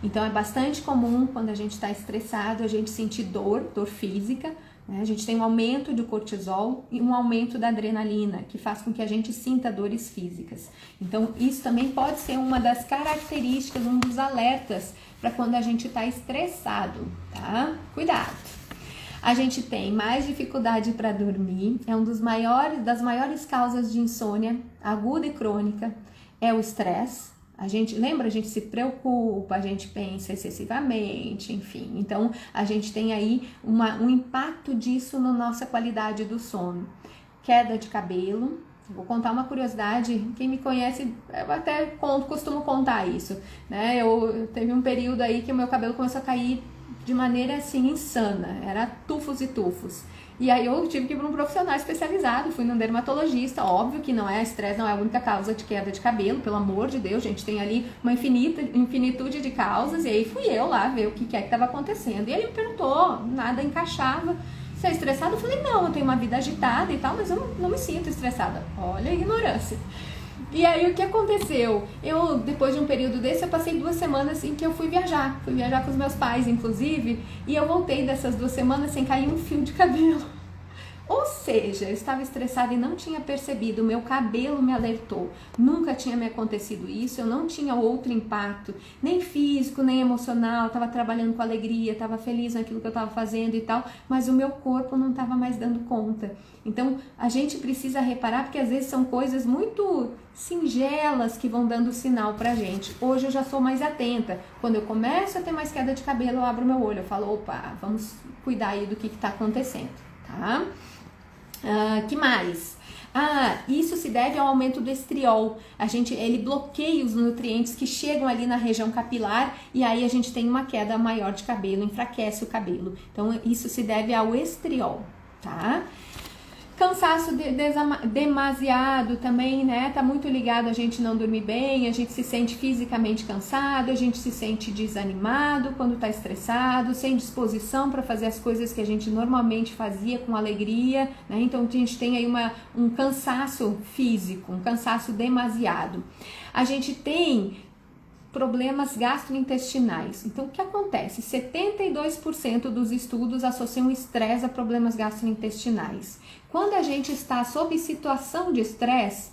então é bastante comum quando a gente está estressado a gente sentir dor física. A gente tem um aumento do cortisol e um aumento da adrenalina, que faz com que a gente sinta dores físicas. Então, isso também pode ser uma das características, um dos alertas para quando a gente está estressado, tá? Cuidado! A gente tem mais dificuldade para dormir, é das maiores causas de insônia aguda e crônica, é o estresse. A gente se preocupa, a gente pensa excessivamente, enfim. Então, a gente tem aí um impacto disso na nossa qualidade do sono. Queda de cabelo. Vou contar uma curiosidade, quem me conhece, eu até costumo contar isso, né? Eu teve um período aí que o meu cabelo começou a cair de maneira assim insana, era tufos e tufos. E aí eu tive que ir para um profissional especializado, fui num dermatologista, óbvio que estresse não é a única causa de queda de cabelo, pelo amor de Deus, gente, tem ali uma infinitude de causas, e aí fui eu lá ver o que é que estava acontecendo. E ele me perguntou, nada encaixava, você é estressada? Eu falei, não, eu tenho uma vida agitada e tal, mas eu não me sinto estressada. Olha a ignorância. E aí o que aconteceu? Eu, depois de um período desse, eu passei 2 semanas em que eu fui viajar com os meus pais, inclusive, e eu voltei dessas 2 semanas sem cair um fio de cabelo. Ou seja, eu estava estressada e não tinha percebido, o meu cabelo me alertou. Nunca tinha me acontecido isso, eu não tinha outro impacto, nem físico, nem emocional, estava trabalhando com alegria, estava feliz naquilo que eu estava fazendo e tal, mas o meu corpo não estava mais dando conta. Então, a gente precisa reparar, porque às vezes são coisas muito singelas que vão dando sinal pra gente. Hoje eu já sou mais atenta. Quando eu começo a ter mais queda de cabelo, eu abro meu olho, eu falo, opa, vamos cuidar aí do que está acontecendo, tá? Que mais? Isso se deve ao aumento do estriol. Ele bloqueia os nutrientes que chegam ali na região capilar e aí a gente tem uma queda maior de cabelo, enfraquece o cabelo. Então, isso se deve ao estriol, tá? Cansaço demasiado também, né? Tá muito ligado a gente não dormir bem, a gente se sente fisicamente cansado, a gente se sente desanimado quando tá estressado, sem disposição para fazer as coisas que a gente normalmente fazia com alegria, né? Então a gente tem aí um cansaço físico, um cansaço demasiado. A gente tem problemas gastrointestinais. Então, o que acontece? 72% dos estudos associam estresse a problemas gastrointestinais. Quando a gente está sob situação de estresse,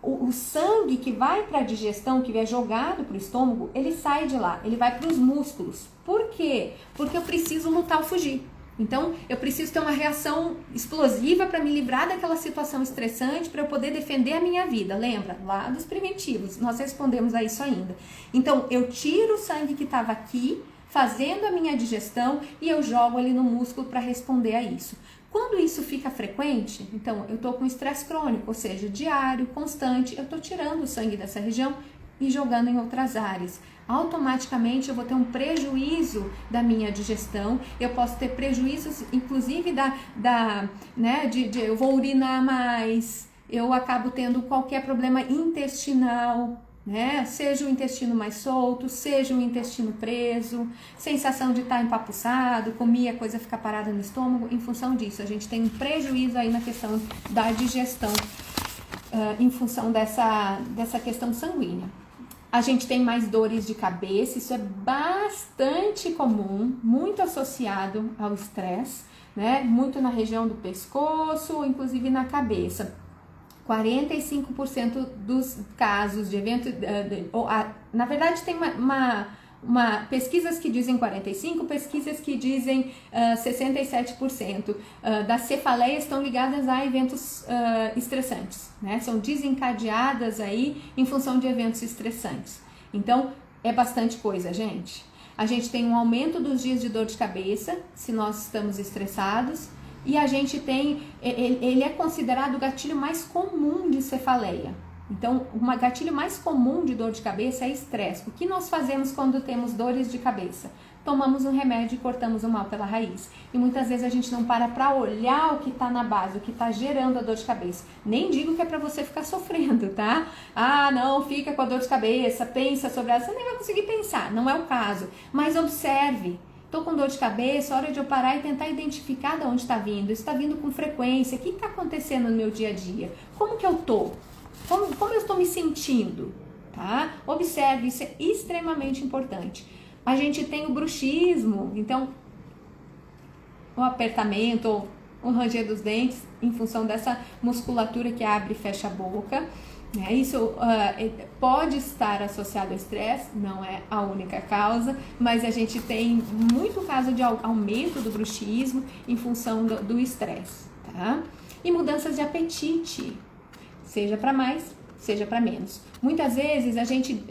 o sangue que vai para a digestão, que é jogado para o estômago, ele sai de lá, ele vai para os músculos. Por quê? Porque eu preciso lutar ou fugir. Então, eu preciso ter uma reação explosiva para me livrar daquela situação estressante, para eu poder defender a minha vida. Lembra? Lá dos preventivos, nós respondemos a isso ainda. Então, eu tiro o sangue que estava aqui, fazendo a minha digestão, e eu jogo ele no músculo para responder a isso. Quando isso fica frequente, então, eu estou com estresse crônico, ou seja, diário, constante, eu estou tirando o sangue dessa região e jogando em outras áreas. Automaticamente eu vou ter um prejuízo da minha digestão, eu posso ter prejuízos, inclusive eu vou urinar mais, eu acabo tendo qualquer problema intestinal, né? Seja o intestino mais solto, seja o intestino preso, sensação de estar empapuçado, comer, a coisa ficar parada no estômago. Em função disso, a gente tem um prejuízo aí na questão da digestão, em função dessa questão sanguínea. A gente tem mais dores de cabeça, isso é bastante comum, muito associado ao estresse, né? Muito na região do pescoço, inclusive na cabeça. 45% dos casos de evento, na verdade tem pesquisas que dizem 45%, pesquisas que dizem 67%. Das cefaleias estão ligadas a eventos estressantes, né? São desencadeadas aí em função de eventos estressantes. Então, é bastante coisa, gente. A gente tem um aumento dos dias de dor de cabeça, se nós estamos estressados, e a gente tem, ele é considerado o gatilho mais comum de cefaleia. Então, um gatilho mais comum de dor de cabeça é estresse. O que nós fazemos quando temos dores de cabeça? Tomamos um remédio e cortamos o mal pela raiz. E muitas vezes a gente não para olhar o que está na base, o que está gerando a dor de cabeça. Nem digo que é para você ficar sofrendo, tá? Ah, não, fica com a dor de cabeça, pensa sobre ela. Você nem vai conseguir pensar, não é o caso. Mas observe. Estou com dor de cabeça, hora de eu parar e tentar identificar de onde está vindo. Isso está vindo com frequência. O que está acontecendo no meu dia a dia? Como que eu estou? Como eu estou me sentindo? Tá? Observe, isso é extremamente importante. A gente tem o bruxismo, então o apertamento, o ranger dos dentes em função dessa musculatura que abre e fecha a boca. Né? Isso pode estar associado ao estresse, não é a única causa, mas a gente tem muito caso de aumento do bruxismo em função do estresse. Tá? E mudanças de apetite, seja para mais, seja para menos. Muitas vezes a gente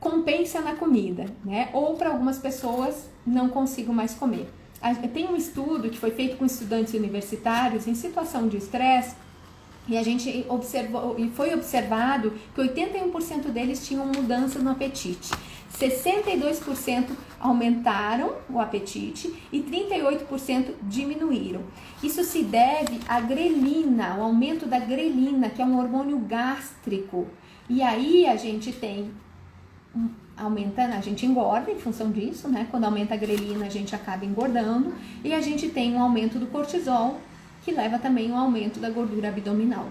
compensa na comida, né? Ou para algumas pessoas não consigo mais comer. Tem um estudo que foi feito com estudantes universitários em situação de estresse e a gente observou e foi observado que 81% deles tinham mudança no apetite. 62% aumentaram o apetite e 38% diminuíram. Isso se deve à grelina, ao aumento da grelina, que é um hormônio gástrico. E aí a gente tem aumentando, a gente engorda em função disso, né? Quando aumenta a grelina, a gente acaba engordando e a gente tem um aumento do cortisol, que leva também ao aumento da gordura abdominal.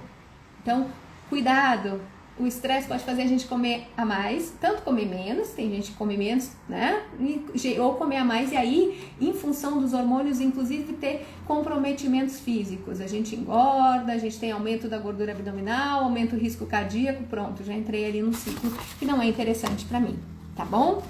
Então, cuidado, o estresse pode fazer a gente comer a mais, tanto comer menos, tem gente que come menos, né? Ou comer a mais e aí, em função dos hormônios, inclusive ter comprometimentos físicos. A gente engorda, a gente tem aumento da gordura abdominal, aumento do risco cardíaco, pronto, já entrei ali no ciclo que não é interessante para mim, tá bom?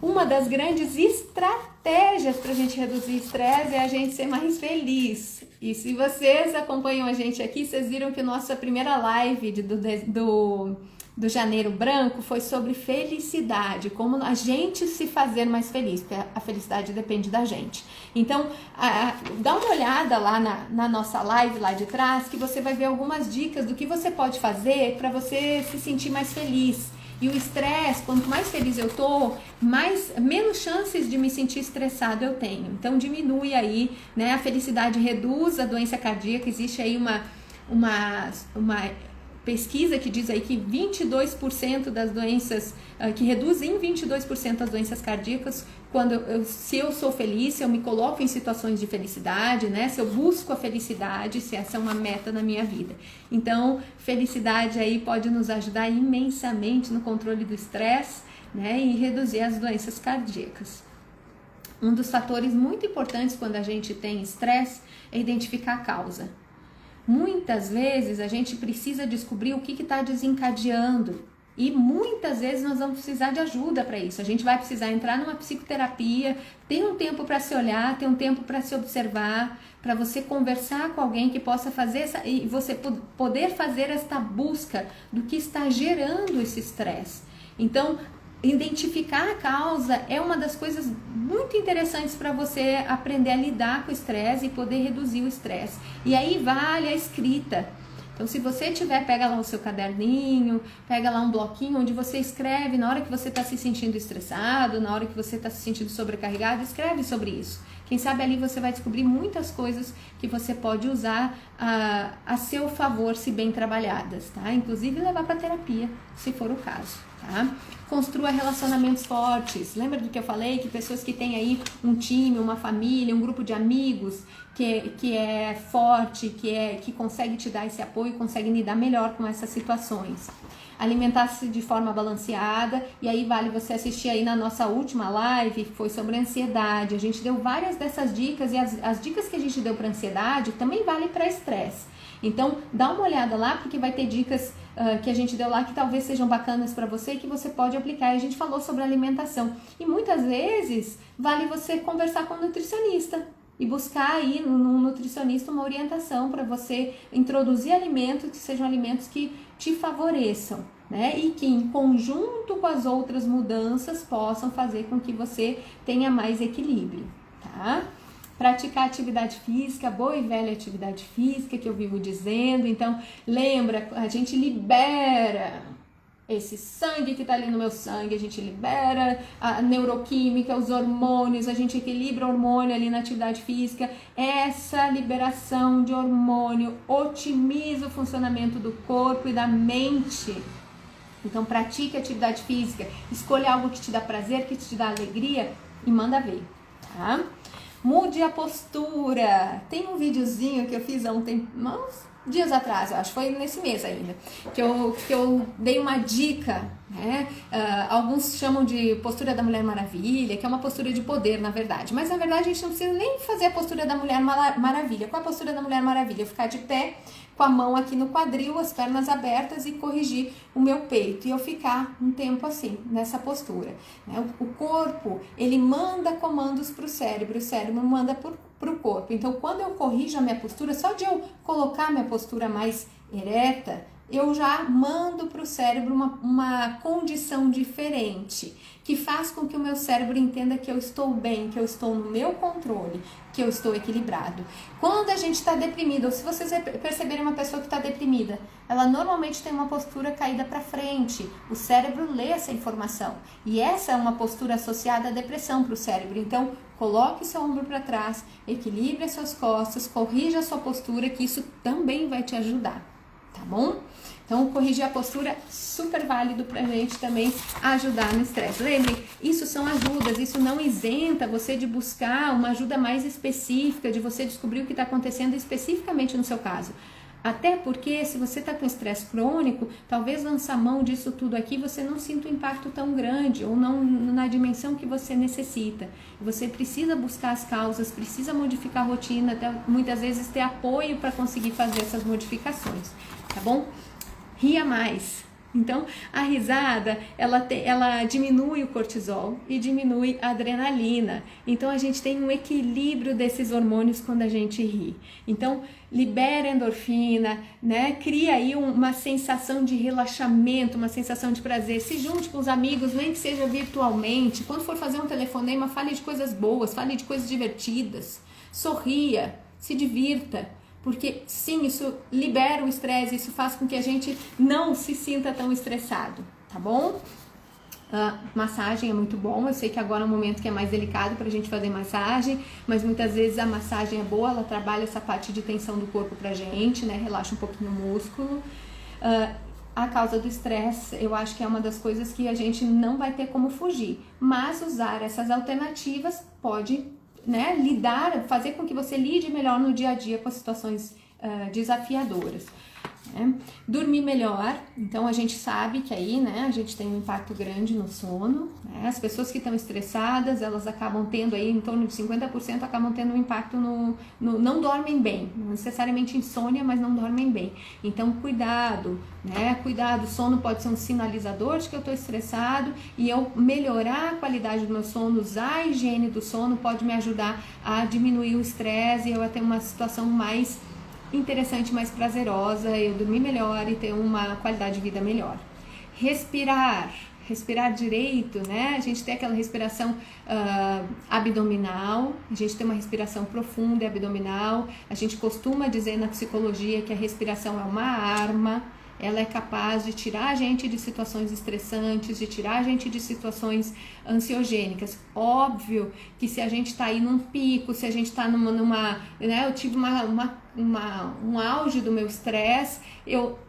Uma das grandes estratégias para a gente reduzir estresse é a gente ser mais feliz. E se vocês acompanham a gente aqui, vocês viram que nossa primeira live do Janeiro Branco foi sobre felicidade, como a gente se fazer mais feliz, porque a felicidade depende da gente. Então, dá uma olhada lá na nossa live lá de trás, que você vai ver algumas dicas do que você pode fazer para você se sentir mais feliz. E o estresse, quanto mais feliz eu tô, menos chances de me sentir estressado eu tenho. Então diminui aí, né? A felicidade reduz a doença cardíaca. Existe aí uma pesquisa que diz aí que 22% das doenças, que reduz em 22% as doenças cardíacas se eu sou feliz, se eu me coloco em situações de felicidade, né? Se eu busco a felicidade, se essa é uma meta na minha vida. Então, felicidade aí pode nos ajudar imensamente no controle do estresse, né? E reduzir as doenças cardíacas. Um dos fatores muito importantes quando a gente tem estresse é identificar a causa. Muitas vezes a gente precisa descobrir o que está desencadeando e muitas vezes nós vamos precisar de ajuda para isso. A gente vai precisar entrar numa psicoterapia, ter um tempo para se olhar, ter um tempo para se observar, para você conversar com alguém que possa fazer e você poder fazer esta busca do que está gerando esse estresse. Então, identificar a causa é uma das coisas muito interessantes para você aprender a lidar com o estresse e poder reduzir o estresse. E aí vale a escrita. Então, se você tiver, pega lá o seu caderninho, pega lá um bloquinho onde você escreve na hora que você está se sentindo estressado, na hora que você está se sentindo sobrecarregado, escreve sobre isso. Quem sabe ali você vai descobrir muitas coisas que você pode usar a seu favor, se bem trabalhadas, tá? Inclusive levar para terapia, se for o caso, tá? Construa relacionamentos fortes. Lembra do que eu falei? Que pessoas que têm aí um time, uma família, um grupo de amigos que é forte, que consegue te dar esse apoio, consegue lidar melhor com essas situações. Alimentar-se de forma balanceada, e aí vale você assistir aí na nossa última live, que foi sobre ansiedade. A gente deu várias dessas dicas, e as dicas que a gente deu para ansiedade também vale para estresse. Então, dá uma olhada lá, porque vai ter dicas que a gente deu lá que talvez sejam bacanas para você e que você pode aplicar. E a gente falou sobre alimentação. E muitas vezes vale você conversar com um nutricionista e buscar aí no nutricionista uma orientação para você introduzir alimentos que sejam alimentos que te favoreçam, né? E que em conjunto com as outras mudanças possam fazer com que você tenha mais equilíbrio, tá? Praticar atividade física, boa e velha atividade física que eu vivo dizendo. Então, lembra, a gente libera esse sangue que tá ali no meu sangue, a gente libera a neuroquímica, os hormônios, a gente equilibra o hormônio ali na atividade física. Essa liberação de hormônio otimiza o funcionamento do corpo e da mente. Então, pratique atividade física, escolha algo que te dá prazer, que te dá alegria e manda ver, tá? Mude a postura. Tem um videozinho que eu fiz há uns dias atrás, eu acho, foi nesse mês ainda, que eu dei uma dica, né? Alguns chamam de postura da Mulher Maravilha, que é uma postura de poder, na verdade. Mas, na verdade, a gente não precisa nem fazer a postura da Mulher Maravilha. Qual é a postura da Mulher Maravilha? Ficar de pé, com a mão aqui no quadril, as pernas abertas e corrigir o meu peito. E eu ficar um tempo assim, nessa postura. O corpo, ele manda comandos para o cérebro manda para o corpo. Então, quando eu corrijo a minha postura, só de eu colocar a minha postura mais ereta, eu já mando para o cérebro uma condição diferente, que faz com que o meu cérebro entenda que eu estou bem, que eu estou no meu controle, que eu estou equilibrado. Quando a gente está deprimido, ou se vocês perceberem uma pessoa que está deprimida, ela normalmente tem uma postura caída para frente, o cérebro lê essa informação, e essa é uma postura associada à depressão para o cérebro. Então, coloque seu ombro para trás, equilibre as suas costas, corrija a sua postura, que isso também vai te ajudar, tá bom? Então, corrigir a postura, super válido pra gente também ajudar no estresse. Lembrem, isso são ajudas, isso não isenta você de buscar uma ajuda mais específica, de você descobrir o que está acontecendo especificamente no seu caso. Até porque, se você está com estresse crônico, talvez lançar mão disso tudo aqui, você não sinta um impacto tão grande, ou não na dimensão que você necessita. Você precisa buscar as causas, precisa modificar a rotina, até muitas vezes ter apoio para conseguir fazer essas modificações, tá bom? Ria mais. Então, a risada, ela diminui o cortisol e diminui a adrenalina. Então, a gente tem um equilíbrio desses hormônios quando a gente ri. Então, libera endorfina, né? Cria aí uma sensação de relaxamento, uma sensação de prazer. Se junte com os amigos, nem que seja virtualmente. Quando for fazer um telefonema, fale de coisas boas, fale de coisas divertidas. Sorria, se divirta. Porque sim, isso libera o estresse, isso faz com que a gente não se sinta tão estressado, tá bom? Massagem é muito bom, eu sei que agora é um momento que é mais delicado pra gente fazer massagem, mas muitas vezes a massagem é boa, ela trabalha essa parte de tensão do corpo pra gente, né? Relaxa um pouquinho o músculo. A causa do estresse, eu acho que é uma das coisas que a gente não vai ter como fugir, mas usar essas alternativas pode, né, fazer com que você lide melhor no dia a dia com as situações desafiadoras. Né? Dormir melhor, então a gente sabe que aí, né, a gente tem um impacto grande no sono, né? As pessoas que estão estressadas, elas acabam tendo aí em torno de 50% acabam tendo um impacto não dormem bem, não necessariamente insônia, mas não dormem bem. Então cuidado, né? Cuidado, sono pode ser um sinalizador de que eu estou estressado, e eu melhorar a qualidade do meu sono, usar a higiene do sono pode me ajudar a diminuir o estresse e eu a ter uma situação mais interessante, mais prazerosa, eu dormir melhor e ter uma qualidade de vida melhor. Respirar direito, né? A gente tem aquela respiração abdominal, a gente tem uma respiração profunda e abdominal. A gente costuma dizer na psicologia que a respiração é uma arma, ela é capaz de tirar a gente de situações estressantes, de tirar a gente de situações ansiogênicas. Óbvio que se a gente está aí num pico, se a gente está né, eu tive um auge do meu estresse,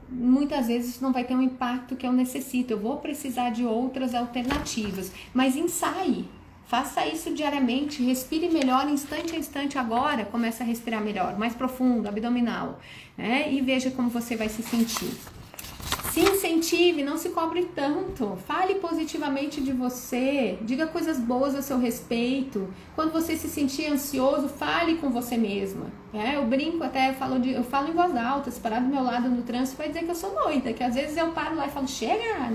muitas vezes isso não vai ter um impacto que eu necessito, eu vou precisar de outras alternativas, mas ensaie. Faça isso diariamente, respire melhor, instante a instante agora, comece a respirar melhor, mais profundo, abdominal, né? E veja como você vai se sentir. Se incentive, não se cobre tanto. Fale positivamente de você, diga coisas boas a seu respeito. Quando você se sentir ansioso, fale com você mesma. Eu brinco até, eu falo em voz alta, se parar do meu lado no trânsito, vai dizer que eu sou doida, que às vezes eu paro lá e falo, chega,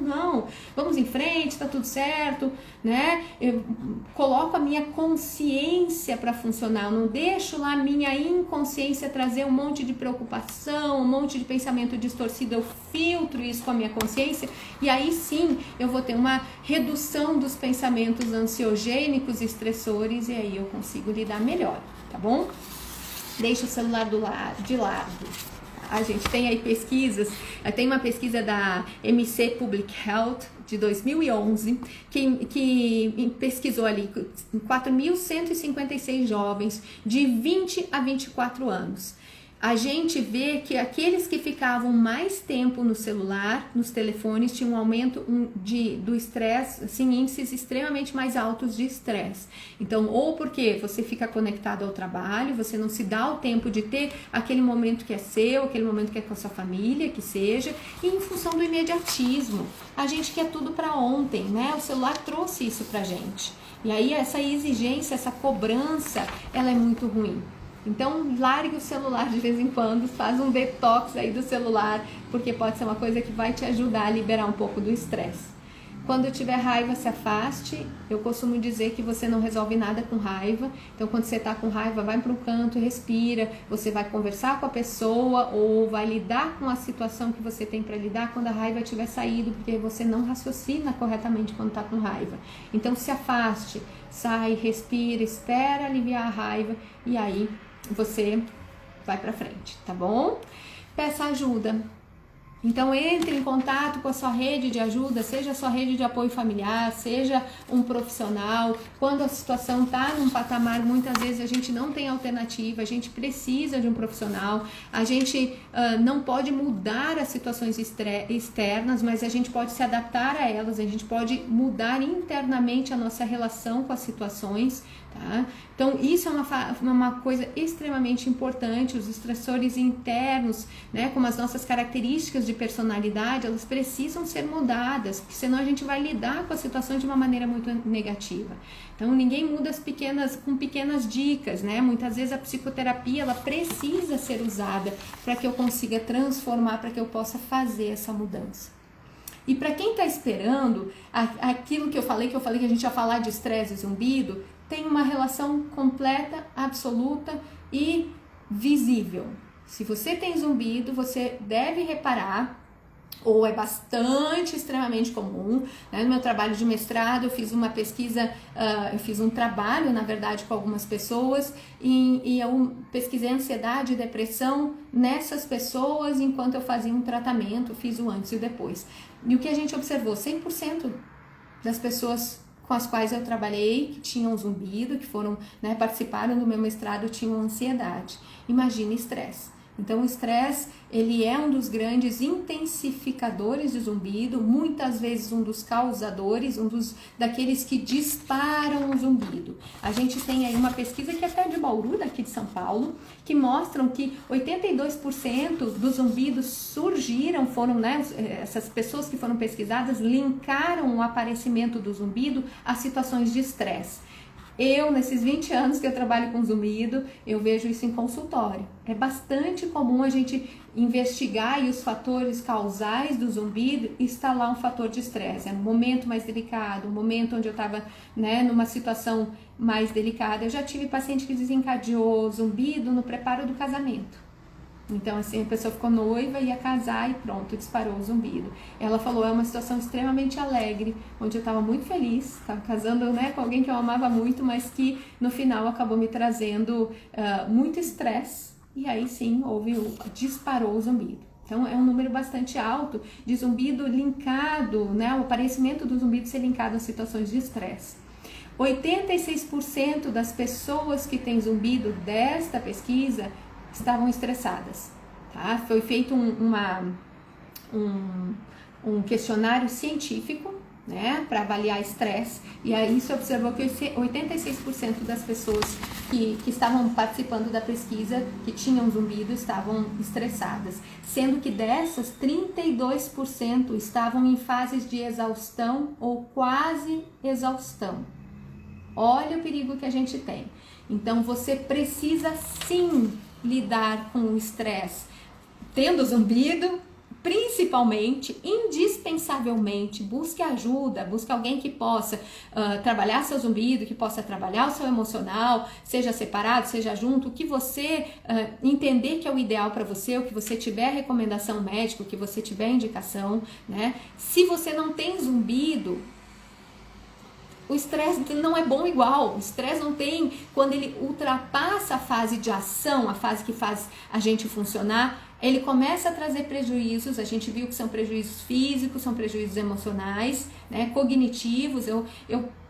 não, vamos em frente, tá tudo certo, né? Eu coloco a minha consciência para funcionar, eu não deixo lá a minha inconsciência trazer um monte de preocupação, um monte de pensamento distorcido, eu filtro isso com a minha consciência e aí sim eu vou ter uma redução dos pensamentos ansiogênicos e estressores e aí eu consigo lidar melhor, tá bom? Deixa o celular de lado. A gente tem aí pesquisas, tem uma pesquisa da MC Public Health de 2011 que pesquisou ali 4.156 jovens de 20 a 24 anos. A gente vê que aqueles que ficavam mais tempo no celular, nos telefones, tinham um aumento do estresse, assim, índices extremamente mais altos de estresse. Então, ou porque você fica conectado ao trabalho, você não se dá o tempo de ter aquele momento que é seu, aquele momento que é com a sua família, que seja, e em função do imediatismo. A gente quer tudo para ontem, né? O celular trouxe isso pra gente. E aí essa exigência, essa cobrança, ela é muito ruim. Então, largue o celular de vez em quando, faz um detox aí do celular, porque pode ser uma coisa que vai te ajudar a liberar um pouco do estresse. Quando tiver raiva, se afaste. Eu costumo dizer que você não resolve nada com raiva. Então, quando você está com raiva, vai para um canto, respira. Você vai conversar com a pessoa ou vai lidar com a situação que você tem para lidar quando a raiva tiver saído, porque você não raciocina corretamente quando está com raiva. Então, se afaste, sai, respira, espera aliviar a raiva e aí você vai para frente, tá bom? Peça ajuda. Então entre em contato com a sua rede de ajuda, seja a sua rede de apoio familiar, seja um profissional. Quando a situação está num patamar, muitas vezes a gente não tem alternativa, a gente precisa de um profissional, a gente não pode mudar as situações externas, mas a gente pode se adaptar a elas, a gente pode mudar internamente a nossa relação com as situações, tá? Então isso é uma coisa extremamente importante. Os estressores internos, né, como as nossas características de personalidade, elas precisam ser mudadas, porque senão a gente vai lidar com as situações de uma maneira muito negativa. Então ninguém muda com pequenas dicas, né? Muitas vezes a psicoterapia ela precisa ser usada para que eu consiga transformar, para que eu possa fazer essa mudança. E para quem está esperando, aquilo que eu falei que a gente ia falar de estresse e zumbido, tem uma relação completa, absoluta e visível. Se você tem zumbido, você deve reparar, ou é bastante, extremamente comum, né? No meu trabalho de mestrado eu fiz uma pesquisa, eu fiz um trabalho, na verdade, com algumas pessoas e eu pesquisei ansiedade e depressão nessas pessoas enquanto eu fazia um tratamento, fiz o antes e o depois. E o que a gente observou, 100% das pessoas com as quais eu trabalhei, que tinham zumbido, que foram, né, participaram do meu mestrado, tinham ansiedade. Imagina estresse. Então o estresse, ele é um dos grandes intensificadores de zumbido, muitas vezes um dos causadores, daqueles que disparam o zumbido. A gente tem aí uma pesquisa que é até de Bauru, daqui de São Paulo, que mostram que 82% dos zumbidos surgiram, foram, né, essas pessoas que foram pesquisadas linkaram o aparecimento do zumbido a situações de estresse. Nesses 20 anos que eu trabalho com zumbido, eu vejo isso em consultório. É bastante comum a gente investigar aí os fatores causais do zumbido e está lá um fator de estresse. É um momento mais delicado, um momento onde eu estava, né, numa situação mais delicada. Eu já tive paciente que desencadeou zumbido no preparo do casamento. Então, assim, a pessoa ficou noiva, ia casar e pronto, disparou o zumbido. Ela falou, é uma situação extremamente alegre, onde eu estava muito feliz, estava casando, né, com alguém que eu amava muito, mas que no final acabou me trazendo muito estresse. E aí sim, disparou o zumbido. Então, é um número bastante alto de zumbido linkado, né, o aparecimento do zumbido ser linkado a situações de estresse. 86% das pessoas que têm zumbido desta pesquisa estavam estressadas, tá? Foi feito um questionário científico, né, para avaliar estresse, e aí se observou que 86% das pessoas que estavam participando da pesquisa, que tinham zumbido, estavam estressadas, sendo que dessas, 32% estavam em fases de exaustão ou quase exaustão. Olha o perigo que a gente tem. Então você precisa sim lidar com o estresse, tendo zumbido, principalmente, indispensavelmente, busque ajuda, busque alguém que possa trabalhar seu zumbido, que possa trabalhar o seu emocional, seja separado, seja junto, o que você entender que é o ideal para você, o que você tiver recomendação médica, o que você tiver indicação, né? Se você não tem zumbido, o estresse não é bom igual. O estresse não tem, quando ele ultrapassa a fase de ação, a fase que faz a gente funcionar, ele começa a trazer prejuízos. A gente viu que são prejuízos físicos, são prejuízos emocionais, né, cognitivos. Eu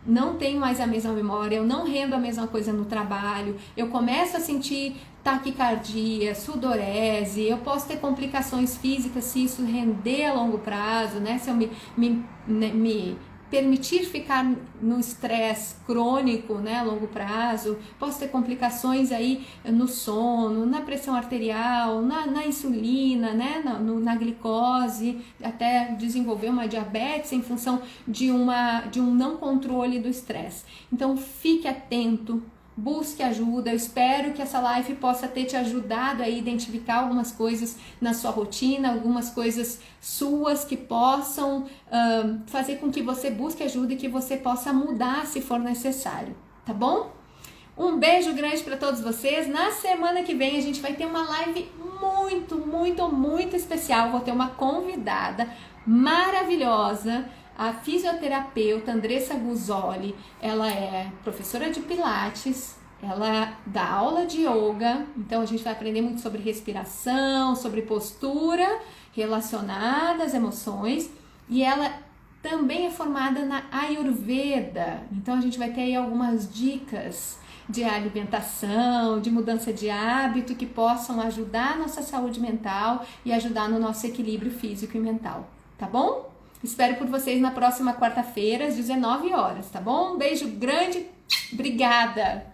não tenho mais a mesma memória, eu não rendo a mesma coisa no trabalho, eu começo a sentir taquicardia, sudorese, eu posso ter complicações físicas se isso render a longo prazo, né, se eu me permitir ficar no estresse crônico, né, a longo prazo, posso ter complicações aí no sono, na pressão arterial, na insulina, né, na glicose, até desenvolver uma diabetes em função de um não controle do estresse. Então fique atento, busque ajuda. Eu espero que essa live possa ter te ajudado a identificar algumas coisas na sua rotina, algumas coisas suas que possam fazer com que você busque ajuda e que você possa mudar se for necessário, tá bom? Um beijo grande para todos vocês. Na semana que vem a gente vai ter uma live muito especial. Vou ter uma convidada maravilhosa, a fisioterapeuta Andressa Guzoli. Ela é professora de pilates, ela dá aula de yoga, então a gente vai aprender muito sobre respiração, sobre postura relacionada às emoções, e ela também é formada na Ayurveda, então a gente vai ter aí algumas dicas de alimentação, de mudança de hábito que possam ajudar a nossa saúde mental e ajudar no nosso equilíbrio físico e mental, tá bom? Espero por vocês na próxima quarta-feira, às 19 horas, tá bom? Um beijo grande, obrigada!